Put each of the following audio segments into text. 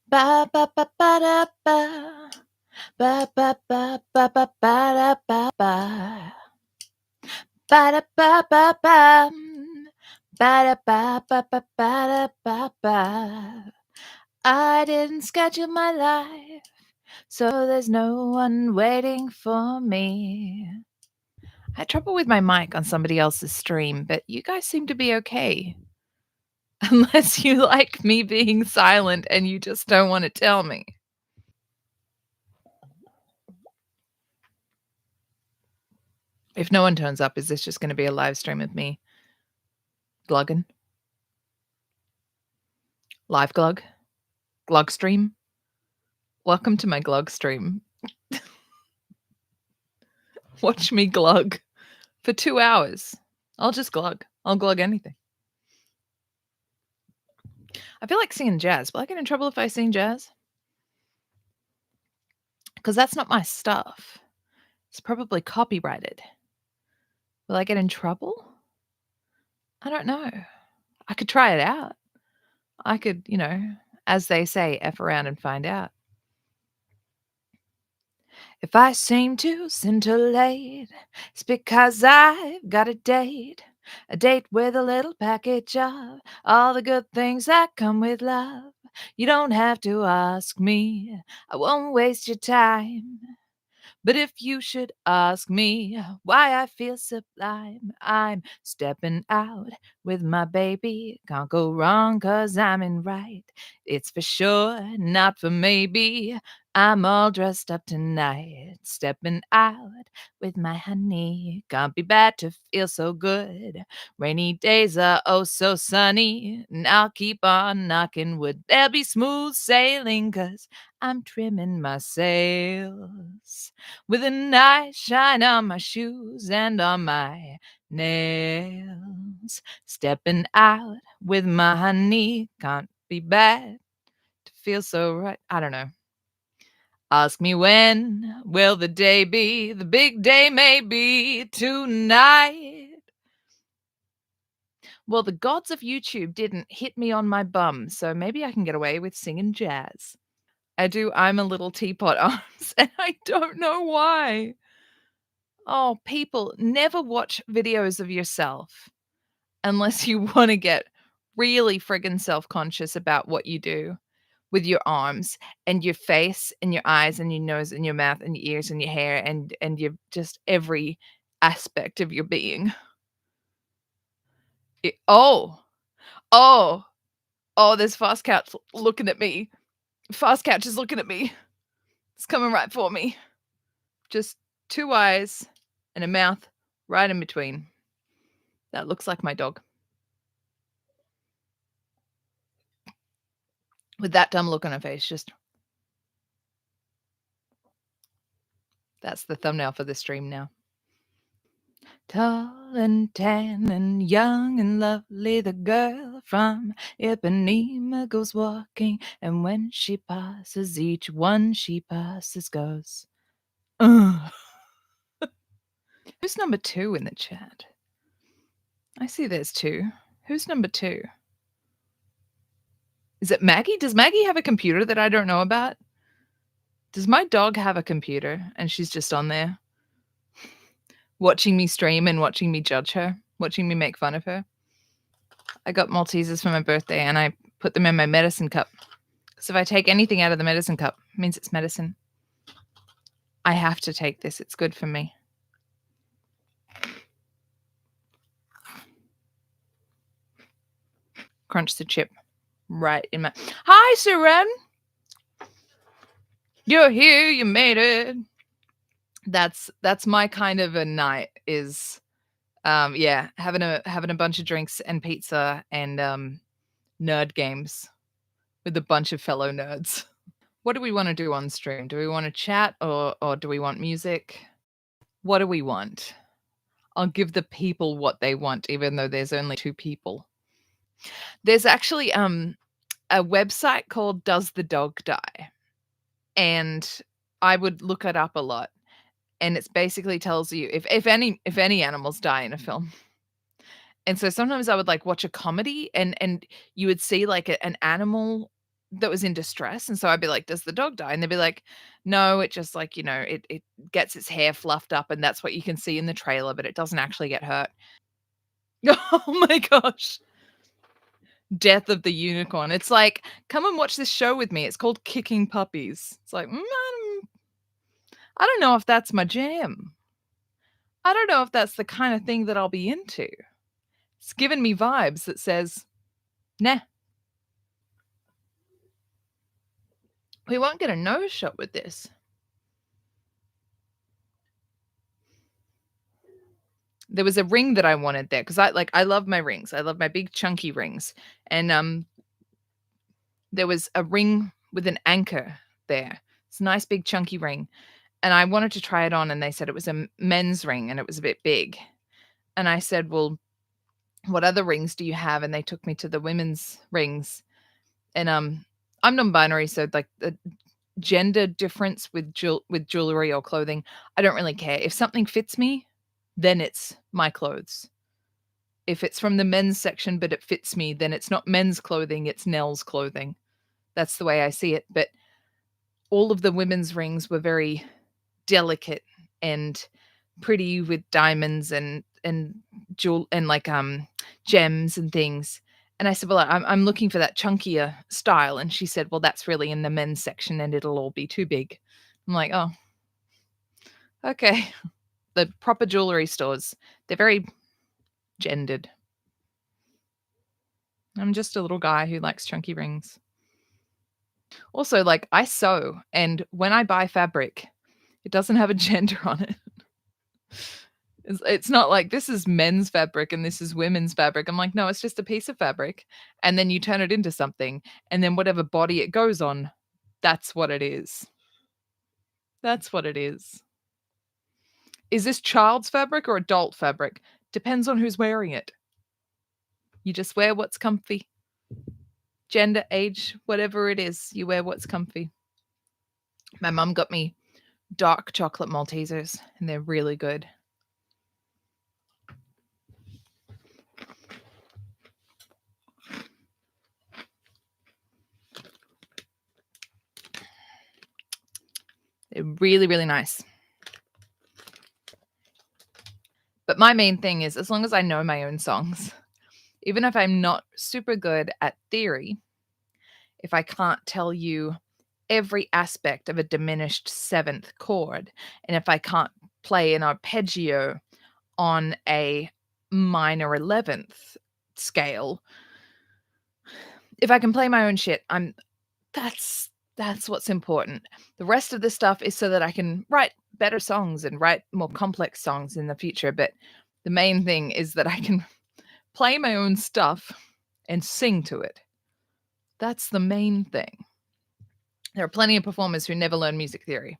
Ba ba ba ba da ba. Ba ba ba ba ba ba da ba ba. Ba da ba ba ba. Ba da ba ba ba ba da ba ba. I didn't schedule my life, so there's no one waiting for me. I had trouble with my mic on somebody else's stream, but you guys seem to be okay. Unless you like me being silent and you just don't want to tell me. If no one turns up, is this just going to be a live stream of me glugging? Live glug? Glug stream? Welcome to my glug stream. Watch me glug for 2 hours. I'll just glug. I'll glug anything. I feel like singing jazz. Will I get in trouble if I sing jazz? Because that's not my stuff. It's probably copyrighted. Will I get in trouble? I don't know. I could try it out. I could, as they say, F around and find out. If I seem to scintillate, it's because I've got a date with a little package of all the good things that come with love. You don't have to ask me, I won't waste your time. But if you should ask me why I feel sublime, I'm stepping out with my baby. Can't go wrong 'cause I'm in right. It's for sure, not for maybe. I'm all dressed up tonight, stepping out with my honey. Can't be bad to feel so good. Rainy days are oh so sunny, and I'll keep on knocking wood. There'll be smooth sailing 'cause I'm trimming my sails with a nice shine on my shoes and on my nails. Stepping out with my honey, can't be bad to feel so right. I don't know. Ask me when will the day be? The big day may be tonight. Well, the gods of YouTube didn't hit me on my bum, so maybe I can get away with singing jazz. I do I'm a Little Teapot Arms, and I don't know why. Oh, people, never watch videos of yourself unless you wanna get really friggin' self-conscious about what you do with your arms and your face and your eyes and your nose and your mouth and your ears and your hair and your just every aspect of your being. Oh, oh, oh, there's Fast Couch looking at me. Fast Couch is looking at me. It's coming right for me. Just 2 eyes and a mouth right in between. That looks like my dog. With that dumb look on her face, just that's the thumbnail for the stream now. Tall and tan and young and lovely, the girl from Ipanema goes walking, and when she passes, each one she passes goes, ugh. Who's number 2 in the chat? I see there's 2. Who's number 2? Is it Maggie? Does Maggie have a computer that I don't know about? Does my dog have a computer and she's just on there watching me stream and watching me judge her, watching me make fun of her? I got Maltesers for my birthday and I put them in my medicine cup. So if I take anything out of the medicine cup, it means it's medicine. I have to take this. It's good for me. Crunch the chip right in my... Hi, Seren! You're here. You made it. That's my kind of a night is, yeah, having a bunch of drinks and pizza and nerd games with a bunch of fellow nerds. What do we want to do on stream? Do we want to chat or do we want music? What do we want? I'll give the people what they want, even though there's only 2 people. There's actually a website called Does the Dog Die? And I would look it up a lot. And it basically tells you if any animals die in a film. And so sometimes I would like watch a comedy and you would see like an animal that was in distress, and so I'd be like, "Does the dog die?" And they'd be like, "No, it just, like, it gets its hair fluffed up, and that's what you can see in the trailer, but it doesn't actually get hurt." Oh my gosh. Death of the unicorn. It's like, "Come and watch this show with me. It's called Kicking Puppies." It's like, I don't know if that's my jam. I don't know if that's the kinda thing that I'll be into. It's giving me vibes that says, "Nah, we won't get a nose shot with this." There was a ring that I wanted there because I love my rings. I love my big chunky rings, and, there was a ring with an anchor there. It's a nice big chunky ring, and I wanted to try it on, and they said it was a men's ring, and it was a bit big. And I said, "Well, what other rings do you have?" And they took me to the women's rings, and, I'm non-binary, so, like, the gender difference with jewelry or clothing, I don't really care. If something fits me, then it's my clothes. If it's from the men's section, but it fits me, then it's not men's clothing, it's Nell's clothing. That's the way I see it, but all of the women's rings were very delicate and pretty with diamonds and jewel and, like, gems and things, and I said, "Well, I'm looking for that chunkier style," and she said, "Well, that's really in the men's section, and it'll all be too big." I'm like, "Oh, okay." The proper jewelry stores, they're very gendered. I'm just a little guy who likes chunky rings. Also, like, I sew, and when I buy fabric, it doesn't have a gender on it. It's not like, "This is men's fabric and this is women's fabric." I'm like, "No, it's just a piece of fabric, and then you turn it into something, and then whatever body it goes on, that's what it is. That's what it is." Is this child's fabric or adult fabric? Depends on who's wearing it. You just wear what's comfy. Gender, age, whatever it is, you wear what's comfy. My mum got me dark chocolate Maltesers, and they're really good. They're really, really nice. But my main thing is as long as I know my own songs, even if I'm not super good at theory, if I can't tell you every aspect of a diminished seventh chord, and if I can't play an arpeggio on a minor 11th scale, if I can play my own shit, that's what's important. The rest of the stuff is so that I can write better songs and write more complex songs in the future, but the main thing is that I can play my own stuff and sing to it. That's the main thing. There are plenty of performers who never learn music theory.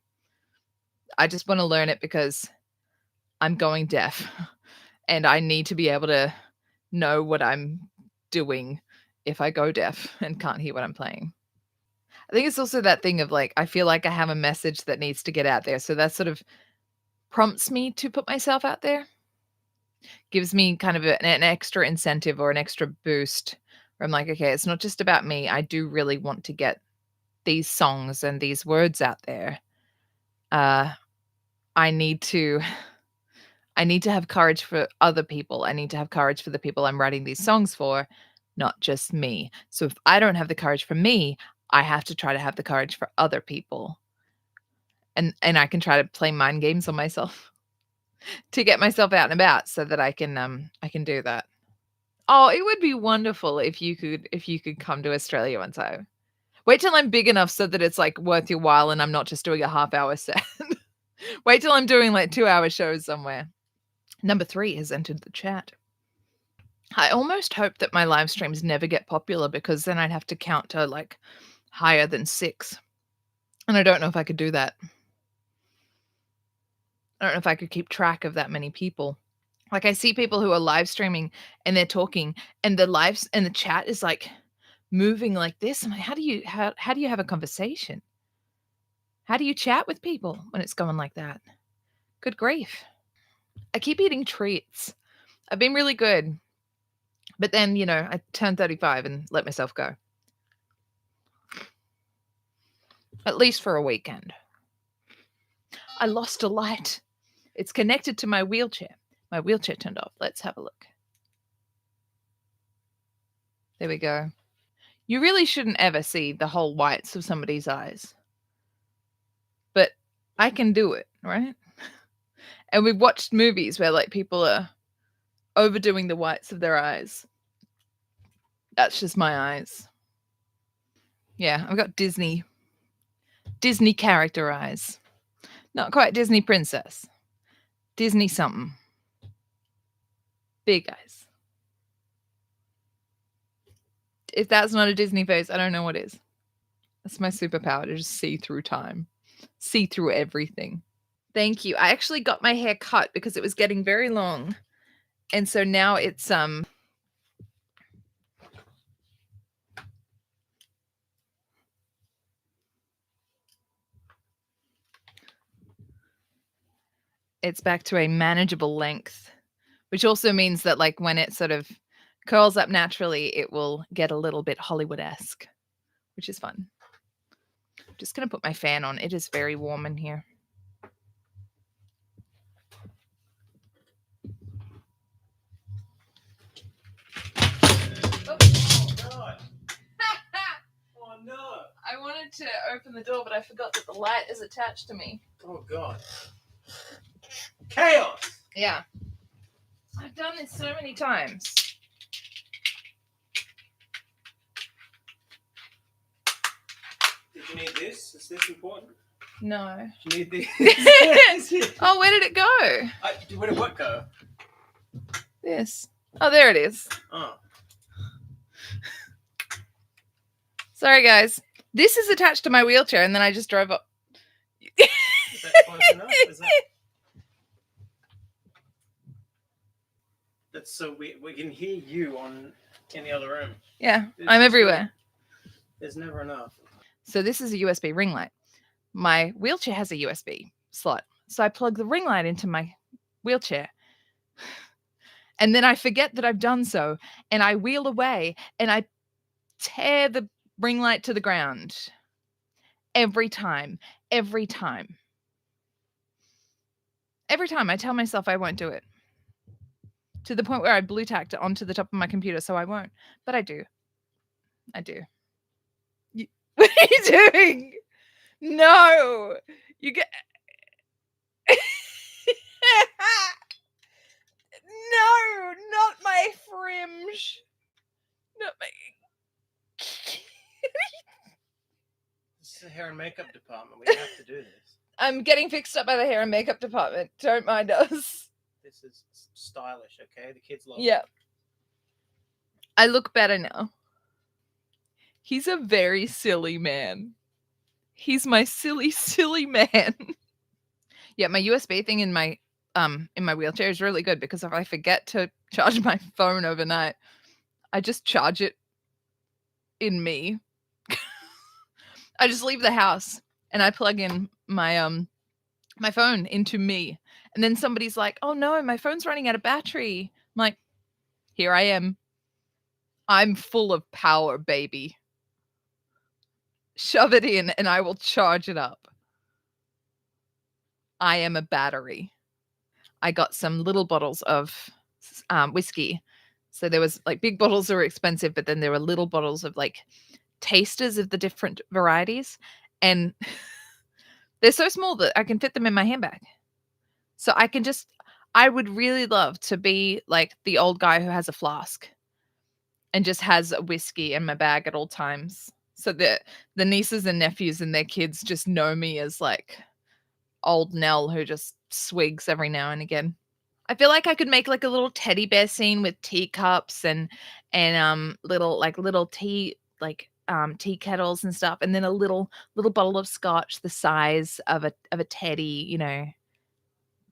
I just wanna learn it because I'm going deaf, and I need to be able to know what I'm doing if I go deaf and can't hear what I'm playing. I think it's also that thing of, like, I feel like I have a message that needs to get out there, so that sort of prompts me to put myself out there, gives me kind of an extra incentive or an extra boost where I'm like, "Okay, it's not just about me, I do really want to get these songs and these words out there. Uh, I need to I need to have courage for other people. I need to have courage for the people I'm writing these songs for, not just me. So if I don't have the courage for me, I have to try to have the courage for other people. And I can try to play mind games on myself to get myself out and about so that I can do that. Oh, it would be wonderful if you could come to Australia one time. Wait till I'm big enough so that it's, like, worth your while and I'm not just doing a half-hour set. Wait till I'm doing, like, 2-hour shows somewhere. Number 3 has entered the chat. I almost hope that my live streams never get popular because then I'd have to count to, like, higher than 6, and I don't know if I could do that. I don't know if I could keep track of that many people. Like, I see people who are live streaming and they're talking, and the chat is, like, moving like this. I'm like, how do you have a conversation? How do you chat with people when it's going like that? Good grief. I keep eating treats. I've been really good, but then, I turned 35 and let myself go. At least for a weekend. I lost a light. It's connected to my wheelchair. My wheelchair turned off. Let's have a look. There we go. You really shouldn't ever see the whole whites of somebody's eyes. But I can do it, right? And we've watched movies where like people are overdoing the whites of their eyes. That's just my eyes. Yeah, I've got Disney character eyes. Not quite Disney princess. Disney something. Big eyes. If that's not a Disney face, I don't know what is. That's my superpower, to just see through time. See through everything. Thank you. I actually got my hair cut because it was getting very long. And so now it's back to a manageable length, which also means that like when it sort of curls up naturally, it will get a little bit Hollywood-esque, which is fun. I'm just going to put my fan on. It is very warm in here. No. I wanted to open the door, but I forgot that the light is attached to me. Oh, God. Chaos! Yeah. I've done this so many times. Did you need this? Is this important? No. You need this? Oh, where did it go? Where did what go? This. Oh, there it is. Oh. Sorry, guys. This is attached to my wheelchair, and then I just drove up. Is that close enough? Is that... That's so we can hear you in the other room. Yeah, I'm everywhere. There's never enough. So this is a USB ring light. My wheelchair has a USB slot. So I plug the ring light into my wheelchair. And then I forget that I've done so, and I wheel away, and I tear the ring light to the ground. Every time. Every time. Every time I tell myself I won't do it. To the point where I blue tacked it onto the top of my computer, so I won't. But I do. I do. What are you doing? No. You get... No, not my fringe. Not my... This is the hair and makeup department. We have to do this. I'm getting fixed up by the hair and makeup department. Don't mind us. This is stylish, okay? The kids love it. Yeah. I look better now. He's a very silly man. He's my silly, silly man. Yeah, my USB thing in my wheelchair is really good because if I forget to charge my phone overnight, I just charge it in me. I just leave the house and I plug in my my phone into me. And then somebody's like, "Oh no, my phone's running out of battery." I'm like, "Here I am. I'm full of power, baby. Shove it in and I will charge it up. I am a battery." I got some little bottles of whiskey. So there was like big bottles that were expensive, but then there were little bottles of like tasters of the different varieties. And they're so small that I can fit them in my handbag. So I would really love to be like the old guy who has a flask and just has a whiskey in my bag at all times. So that the nieces and nephews and their kids just know me as like old Nell who just swigs every now and again. I feel like I could make like a little teddy bear scene with teacups and little tea tea kettles and stuff, and then a little bottle of scotch the size of a teddy,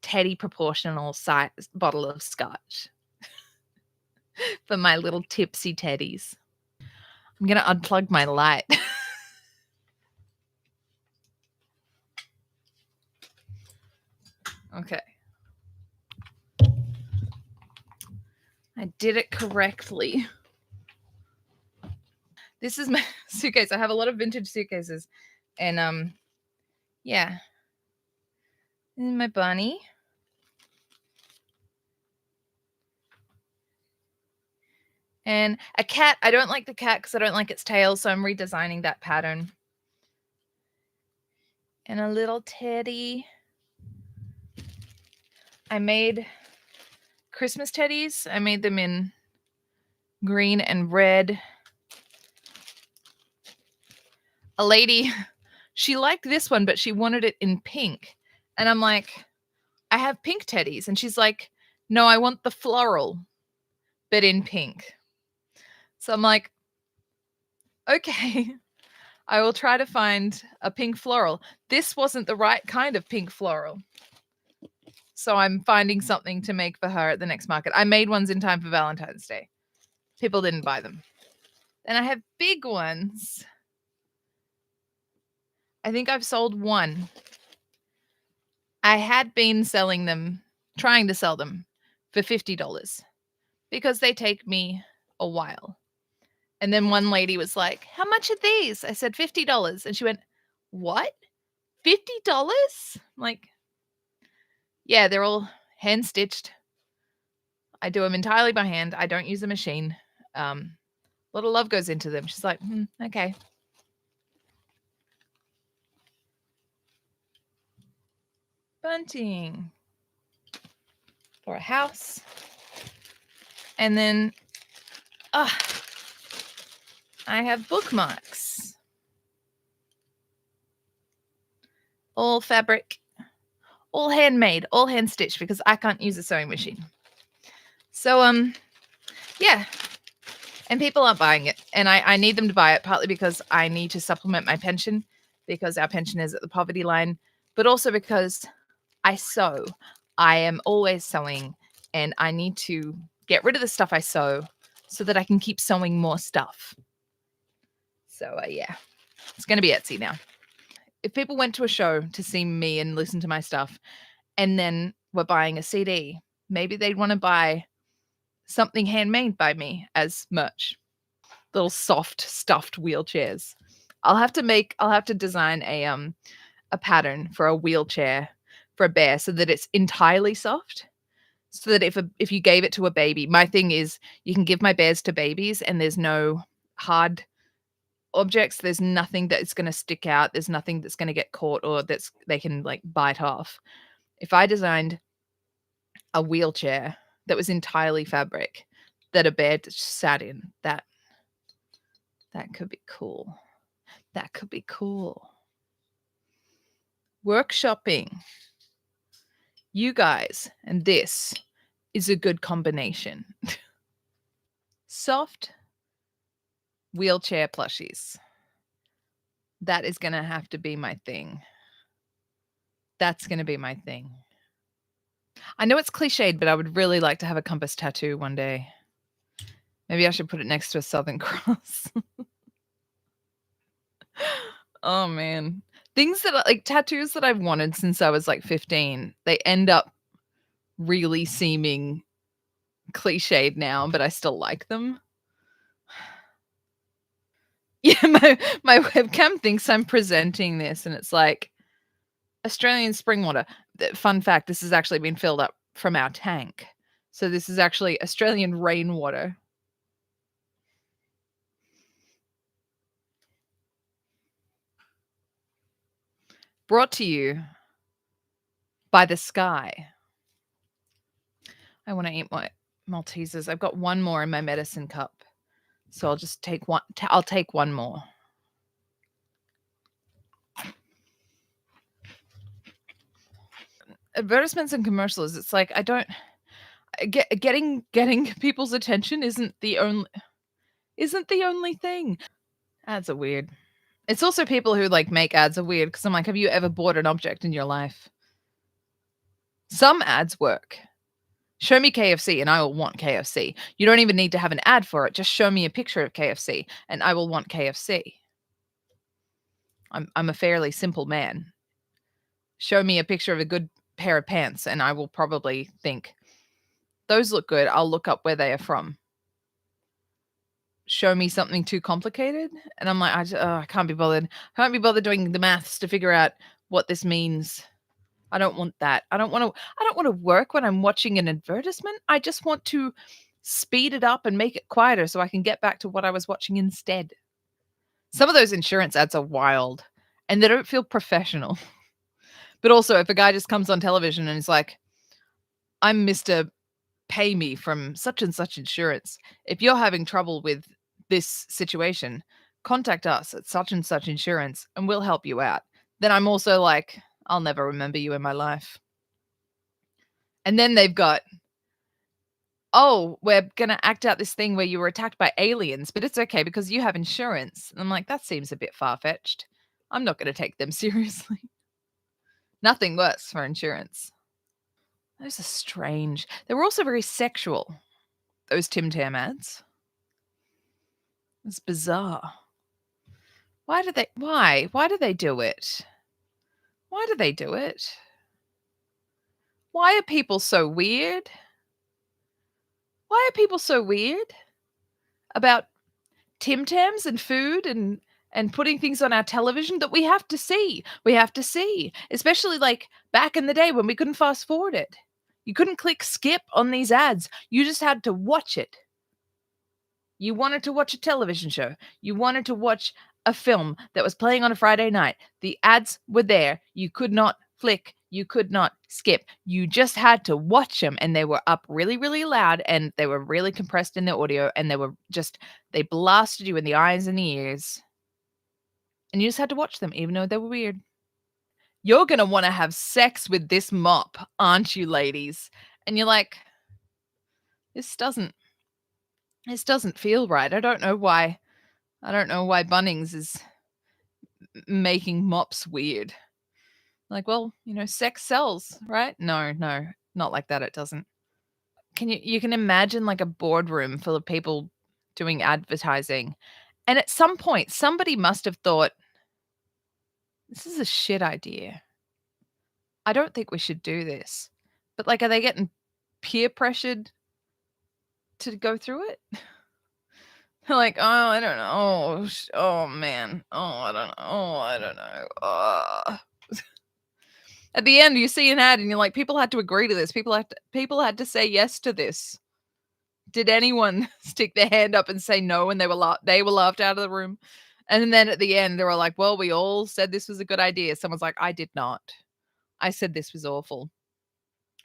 teddy proportional size bottle of scotch for my little tipsy teddies. I'm gonna unplug my light. Okay. I did it correctly. This is my suitcase. I have a lot of vintage suitcases. And yeah. And my bunny. And a cat. I don't like the cat because I don't like its tail, so I'm redesigning that pattern. And a little teddy. I made Christmas teddies. I made them in green and red. A lady, she liked this one, but she wanted it in pink. And I'm like, I have pink teddies. And she's like, no, I want the floral, but in pink. So I'm like, okay, I will try to find a pink floral. This wasn't the right kind of pink floral. So I'm finding something to make for her at the next market. I made ones in time for Valentine's Day. People didn't buy them. And I have big ones. I think I've sold one. I had been selling them, trying to sell them for $50 because they take me a while. And then one lady was like, how much are these? I said $50. And she went, what? $50? I'm like, yeah, they're all hand stitched. I do them entirely by hand. I don't use a machine. A lot of love goes into them. She's like, okay. Bunting for a house. And then I have bookmarks. All fabric, all handmade, all hand stitched because I can't use a sewing machine. So yeah. And people aren't buying it. And I need them to buy it partly because I need to supplement my pension because our pension is at the poverty line, but also because I sew. I am always sewing and I need to get rid of the stuff I sew so that I can keep sewing more stuff. So yeah, it's going to be Etsy now. If people went to a show to see me and listen to my stuff and then were buying a CD, maybe they'd want to buy something handmade by me as merch. Little soft stuffed wheelchairs. I'll have to design a pattern for a wheelchair for a bear so that it's entirely soft. So that if you gave it to a baby, my thing is you can give my bears to babies and there's no hard objects. There's nothing that's going to stick out. There's nothing that's going to get caught or they can like bite off. If I designed a wheelchair that was entirely fabric that a bear sat in, that could be cool. That could be cool. Workshopping. You guys, and this is a good combination. Soft wheelchair plushies. That is going to have to be my thing. That's going to be my thing. I know it's cliched, but I would really like to have a compass tattoo one day. Maybe I should put it next to a Southern Cross. Oh, man. Things that like tattoos that I've wanted since I was like 15, they end up really seeming cliched now, but I still like them. Yeah, my webcam thinks I'm presenting this, and it's like Australian spring water. Fun fact, this has actually been filled up from our tank. So this is actually Australian rainwater. Brought to you by the sky. I want to eat my Maltesers. I've got one more in my medicine cup. So I'll just take one. I'll take one more. Advertisements and commercials. It's like I don't getting people's attention isn't the only thing. Ads are weird. It's also people who like make ads are weird because I'm like, have you ever bought an object in your life? Some ads work. Show me KFC and I will want KFC. You don't even need to have an ad for it. Just show me a picture of KFC and I will want KFC. I'm a fairly simple man. Show me a picture of a good pair of pants and I will probably think, those look good. I'll look up where they are from. show me something too complicated, and I'm like, I can't be bothered. I can't be bothered doing the maths to figure out what this means. I don't want that. I don't wanna work when I'm watching an advertisement. I just want to speed it up and make it quieter so I can get back to what I was watching instead. Some of those insurance ads are wild, and they don't feel professional. But also, if a guy just comes on television and is like, "I'm Mr. Pay Me from such and such insurance. If you're having trouble with this situation, contact us at such and such insurance, and we'll help you out." Then I'm also like, "I'll never remember you in my life." And then they've got, "Oh, we're gonna act out this thing where you were attacked by aliens, but it's okay because you have insurance." And I'm like, "That seems a bit far-fetched. I'm not gonna take them seriously." Nothing works for insurance. Those are strange. They were also very sexual, those Tim Tam ads. It's bizarre. Why do they why? Why do they do it? Why do they do it? Why are people so weird? Why are people so weird about Tim Tams and food and putting things on our television that we have to see? We have to see, especially like back in the day when we couldn't fast forward it. You couldn't click skip on these ads. You just had to watch it. You wanted to watch a television show. You wanted to watch a film that was playing on a Friday night. The ads were there. You could not flick. You could not skip. You just had to watch them, and they were up really, really loud, and they were really compressed in their audio, and they blasted you in the eyes and the ears, and you just had to watch them, even though they were weird. You're going to want to have sex with this mop, aren't you, ladies? And you're like, this doesn't feel right. I don't know why. I don't know why Bunnings is making mops weird. Like, well, sex sells, right? No, not like that. It doesn't. You can imagine like a boardroom full of people doing advertising. And at some point, somebody must have thought, this is a shit idea. I don't think we should do this. But like, are they getting peer pressured to go through it? They're like, oh, I don't know. Oh, man. Oh, I don't know. Oh, I don't know. At the end, you see an ad and you're like, people had to agree to this. People had to say yes to this. Did anyone stick their hand up and say no and they were laughed out of the room? And then at the end, they were like, well, we all said this was a good idea. Someone's like, I did not. I said this was awful.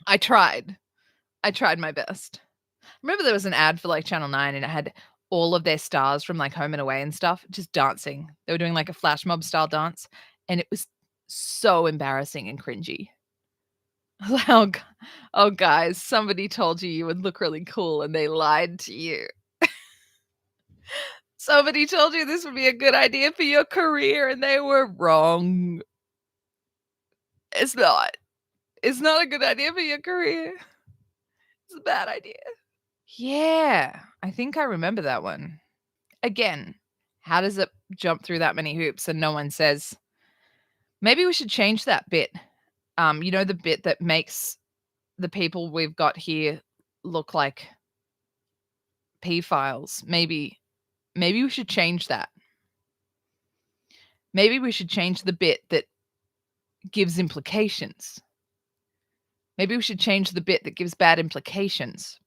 I tried. I tried my best. Remember there was an ad for like Channel 9 and it had all of their stars from like Home and Away and stuff just dancing. They were doing like a flash mob style dance and it was so embarrassing and cringy. Oh, oh, guys, somebody told you would look really cool and they lied to you. Somebody told you this would be a good idea for your career and they were wrong. It's not. It's not a good idea for your career. It's a bad idea. Yeah, I think I remember that one. Again, how does it jump through that many hoops and no one says, maybe we should change that bit? The bit that makes the people we've got here look like P-files. Maybe we should change that. Maybe we should change the bit that gives implications. Maybe we should change the bit that gives bad implications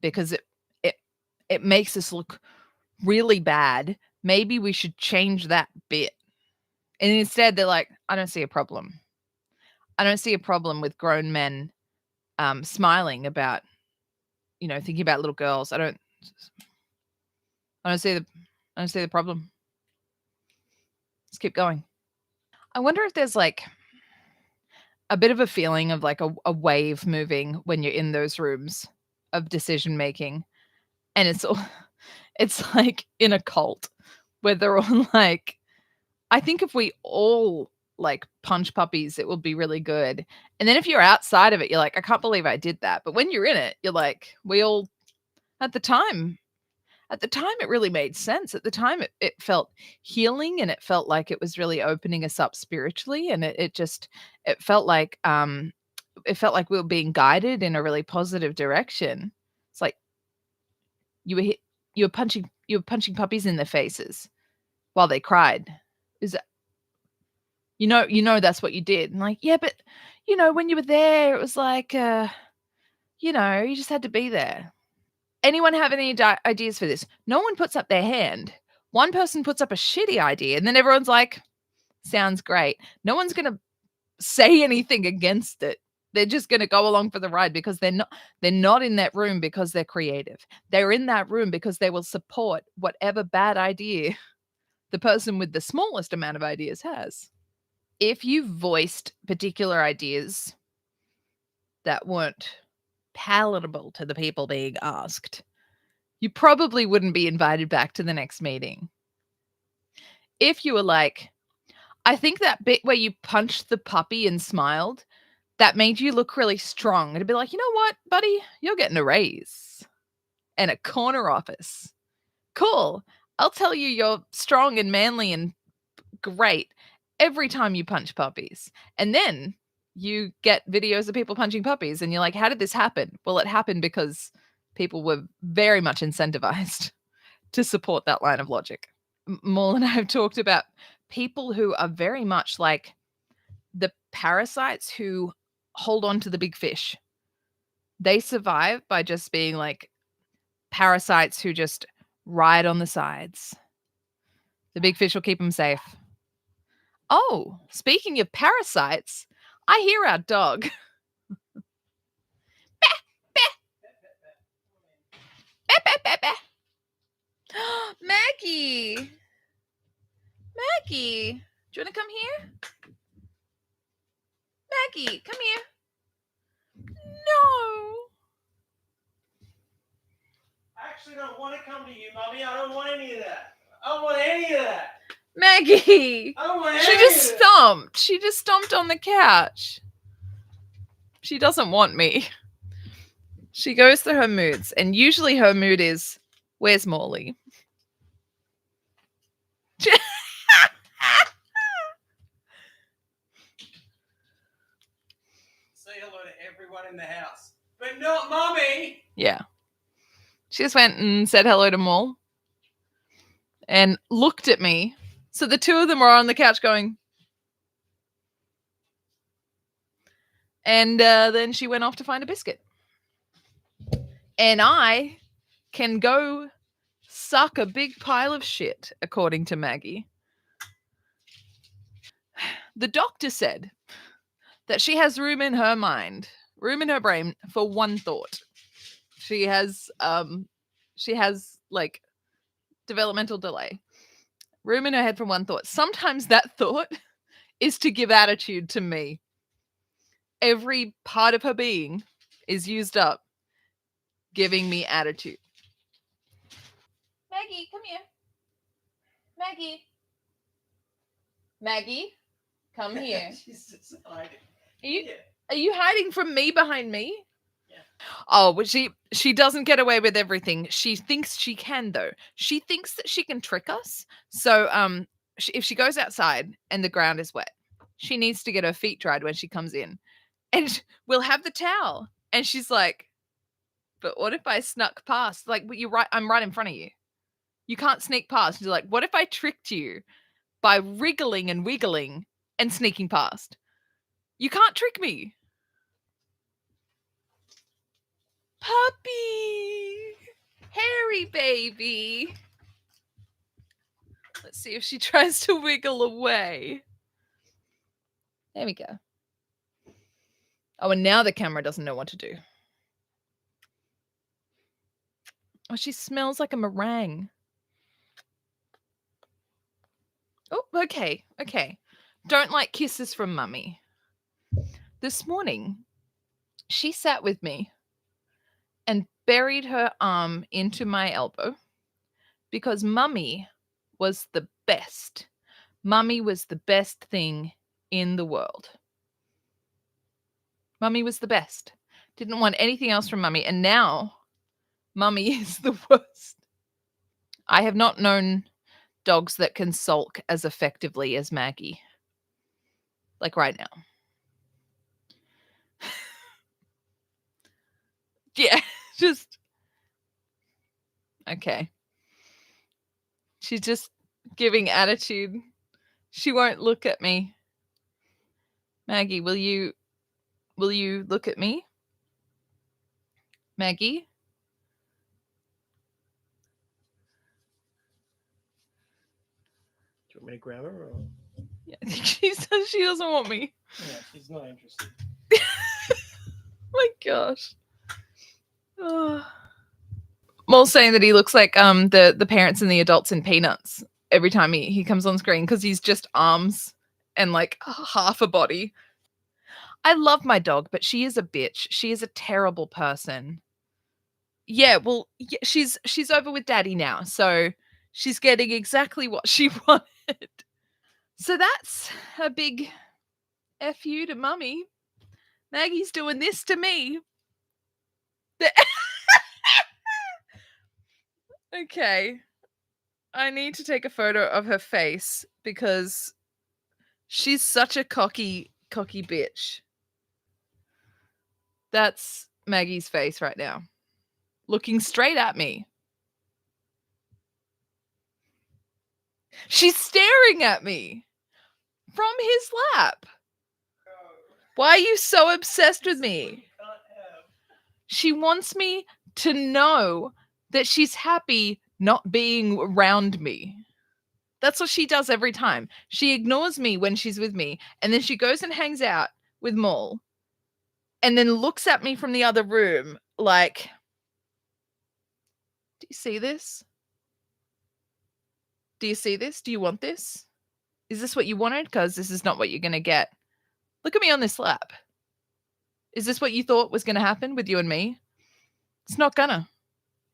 because it makes us look really bad. Maybe we should change that bit. And instead they're like, I don't see a problem. I don't see a problem with grown men smiling about, thinking about little girls. I don't see the problem. Let's keep going. I wonder if there's like a bit of a feeling of like a wave moving when you're in those rooms of decision making. And it's like in a cult where they're all like, I think if we all like punch puppies, it will be really good. And then if you're outside of it, you're like, I can't believe I did that. But when you're in it, you're like, we all, at the time, it really made sense. At the time, it felt healing and it felt like it was really opening us up spiritually. And it felt like, we were being guided in a really positive direction. It's like you were you were punching puppies in their faces while they cried. Is that, you know that's what you did. And like, yeah, but when you were there, it was like, you just had to be there. Anyone have any ideas for this? No one puts up their hand. One person puts up a shitty idea, and then everyone's like, sounds great. No one's going to say anything against it. They're just going to go along for the ride because they're not in that room because they're creative. They're in that room because they will support whatever bad idea the person with the smallest amount of ideas has. If you voiced particular ideas that weren't palatable to the people being asked, you probably wouldn't be invited back to the next meeting. If you were like, I think that bit where you punched the puppy and smiled, that made you look really strong. It'd be like, you know what, buddy? You're getting a raise and a corner office. Cool. I'll tell you you're strong and manly and great every time you punch puppies. And then you get videos of people punching puppies and you're like, how did this happen? Well, it happened because people were very much incentivized to support that line of logic. Maul and I have talked about people who are very much like the parasites who hold on to the big fish. They survive by just being like parasites who just ride on the sides. The big fish will keep them safe. Oh, speaking of parasites, I hear our dog. Maggie! Maggie! Do you want to come here? Maggie, come here. No! I actually don't want to come to you, Mummy. I don't want any of that. I don't want any of that. Maggie! I don't want any of She just stomped. She just stomped on the couch. She doesn't want me. She goes through her moods, and usually her mood is, where's Morley? Say hello to everyone in the house, but not Mummy. Yeah. She just went and said hello to Maul and looked at me. So the two of them were on the couch going. And then she went off to find a biscuit. And I can go suck a big pile of shit, according to Maggie. The doctor said that she has room in her mind, room in her brain for one thought. She has like developmental delay. Room in her head for one thought. Sometimes that thought is to give attitude to me. Every part of her being is used up giving me attitude. Maggie, come here. Maggie. Maggie, come here. She's just hiding. Are you hiding from me behind me? Yeah. Oh, but she doesn't get away with everything. She thinks she can, though. She thinks that she can trick us. So if she goes outside and the ground is wet, she needs to get her feet dried when she comes in. And we'll have the towel. And she's like, but what if I snuck past? Like, you're right. I'm right in front of you. You can't sneak past. You're like, what if I tricked you by wriggling and wiggling and sneaking past? You can't trick me. Puppy. Hairy baby. Let's see if she tries to wiggle away. There we go. Oh, and now the camera doesn't know what to do. Oh, she smells like a meringue. Oh, okay. Don't like kisses from Mummy. This morning, she sat with me and buried her arm into my elbow because Mummy was the best. Mummy was the best thing in the world. Mummy was the best. Didn't want anything else from Mummy. And now, Mummy is the worst. I have not known dogs that can sulk as effectively as Maggie. Like right now. Yeah, just... Okay. She's just giving attitude. She won't look at me. Maggie, will you look at me? Maggie? Do you want me to grab her? Or? Yeah, I think she says she doesn't want me. Yeah, she's not interested. My gosh. Mole's saying that he looks like the parents and the adults in Peanuts every time he comes on screen because he's just arms and like half a body. I love my dog, but she is a bitch. She is a terrible person. Yeah, well, yeah, she's over with Daddy now, so she's getting exactly what she wanted. So that's a big F you to Mummy. Maggie's doing this to me. Okay. I need to take a photo of her face because she's such a cocky bitch. That's Maggie's face right now. Looking straight at me. She's staring at me from his lap. Why are you so obsessed with me? She wants me to know that she's happy not being around me. That's what she does every time. She ignores me when she's with me, and then she goes and hangs out with Mole, and then looks at me from the other room like, do you see this? Do you see this? Do you want this? Is this what you wanted? Because this is not what you're going to get. Look at me on this lap. Is this what you thought was going to happen with you and me? It's not gonna.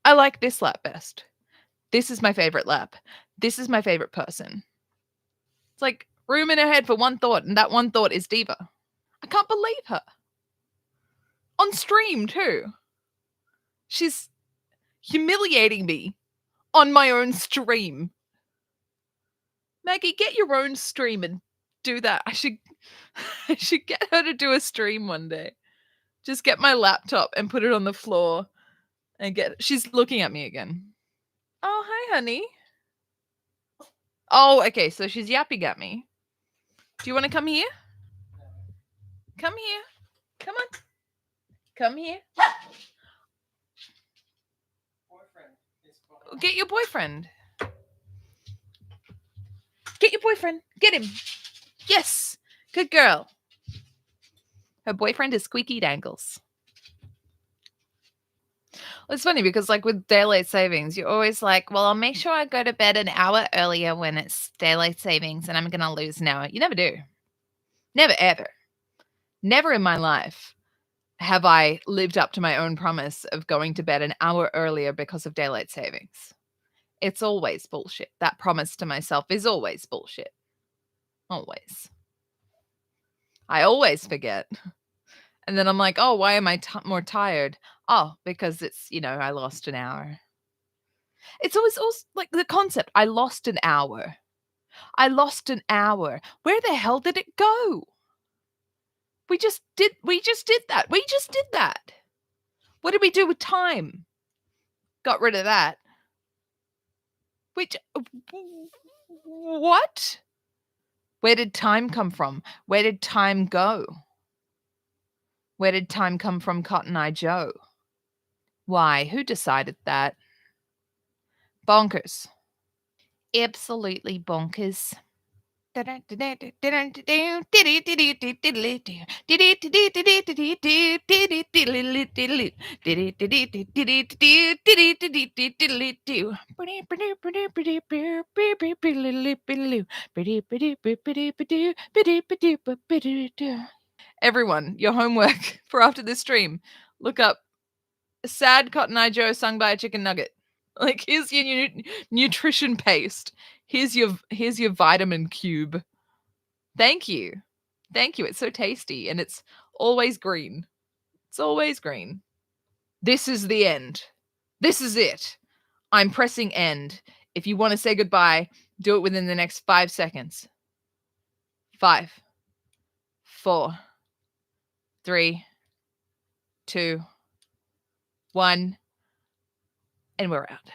I like this lap best. This is my favorite lap. This is my favorite person. It's like room in her head for one thought, and that one thought is Diva. I can't believe her. On stream, too. She's humiliating me on my own stream. Maggie, get your own stream and do that. I should get her to do a stream one day. Just get my laptop and put it on the floor and she's looking at me again. Oh, hi, honey. Oh, okay, so she's yapping at me. Do you want to come here? Come here. Come on. Come here. Get your boyfriend. Get your boyfriend. Get him. Yes. Good girl. Her boyfriend is Squeaky Dangles. Well, it's funny because, like, with daylight savings, you're always like, well, I'll make sure I go to bed an hour earlier when it's daylight savings and I'm going to lose an hour. You never do. Never, ever. Never in my life have I lived up to my own promise of going to bed an hour earlier because of daylight savings. It's always bullshit. That promise to myself is always bullshit. Always. I always forget. And then I'm like, oh, why am I more tired? Oh, because it's, I lost an hour. It's always also like the concept. I lost an hour. I lost an hour. Where the hell did it go? We just did that. We just did that. What did we do with time? Got rid of that. What? Where did time come from? Where did time go? Where did time come from, Cotton Eye Joe? Why? Who decided that? Bonkers. Absolutely bonkers. Everyone, your homework for after this stream, look up Sad Cotton Eye Joe sung by a chicken nugget. Like, here's your nutrition paste. Here's your vitamin cube. Thank you. Thank you. It's so tasty and it's always green. It's always green. This is the end. This is it. I'm pressing end. If you want to say goodbye, do it within the next 5 seconds. 5, 4, 3, 2, 1, and we're out.